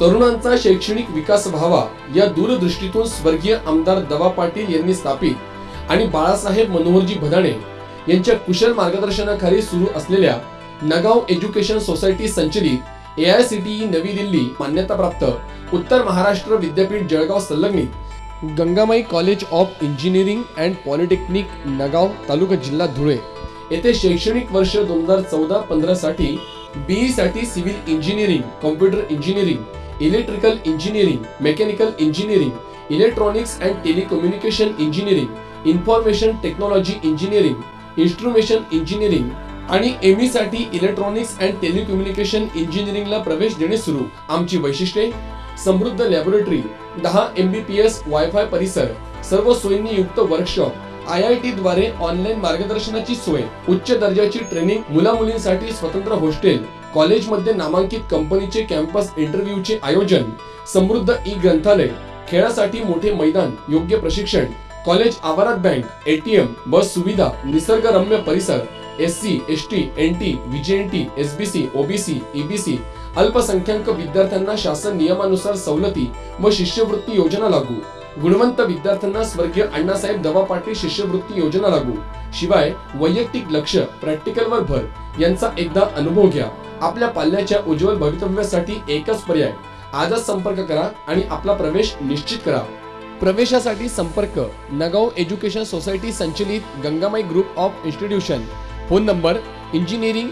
तरुणांचा शैक्षणिक विकास व्हावा या दूरदृष्टीतून स्वर्गीय आमदार दवा पाटील यांनी स्थापित आणि बाळासाहेब मनोहरजी भदाणे यांच्या कुशल मार्गदर्शनाखाली सुरू असलेल्या नगाव एज्युकेशन सोसायटी संचलित AICTE नवी दिल्ली मान्यताप्राप्त उत्तर महाराष्ट्र विद्यापीठ जळगाव संलग्नित Gangamai college of engineering and polytechnic नगाव तालुका जिल्हा धुळे येथे शैक्षणिक वर्ष 2014-15 साठी BE साठी civil engineering, computer engineering, electrical engineering, mechanical engineering, electronics and telecommunication engineering, information technology engineering, instrumentation engineering आणि ME साठी इलेक्ट्रॉनिक्स अँड टेलिकम्युनिकेशन इंजिनिअरिंगला प्रवेश देणे सुरू। आमची वैशिष्ट्ये: समृद्ध लॅबोरेटरी, 10 MBPS वायफाय परिसर, सर्व सोयींनी युक्त वर्कशॉप, IIT द्वारे ऑनलाईन मार्गदर्शनाची सोय, उच्च दर्जाची ट्रेनिंग, मुला-मुलींसाठी स्वतंत्र हॉस्टेल, कॉलेजमध्ये नामांकित कंपनीचे कॅम्पस इंटरव्ह्यूचे आयोजन, समृद्ध ग्रंथालय, खेळासाठी मोठे मैदान, योग्य प्रशिक्षण, कॉलेज आवारात बँक, ATM, बस सुविधा, निसर्गरम्य परिसर, SC, ST, NT, VJNT, SBC, OBC, EBC, अल्पसंख्याक विद्यार्थ्यांना शासन नियमानुसार सवलती व शिष्यवृत्ती योजना लागू। गुणवंत विद्यार्थ्यांना स्वर्गीय अण्णासाहेब दवा पाटील शिष्यवृत्ती योजना लागू। शिवाय वैयक्तिक लक्ष, प्रॅक्टिकलवर भर यांचा एकदा अनुभव घ्या। आपल्या पाल्याच्या उज्ज्वल भवितव्यासाठी एकच पर्याय, आजच संपर्क करा आणि आपला प्रवेश निश्चित करा। प्रवेशासाठी संपर्क नगाव एज्युकेशन सोसायटी संचलित Gangamai group of institution. Phone number: engineering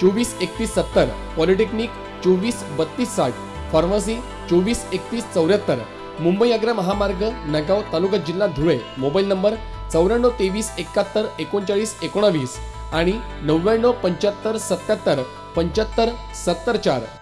243170, polytechnic 243260, pharmacy 243174, Mumbai Agra महामार्ग नगाव तालुका जिल्हा धुळे। मोबाईल नंबर 9423713919 आणि 9975777574।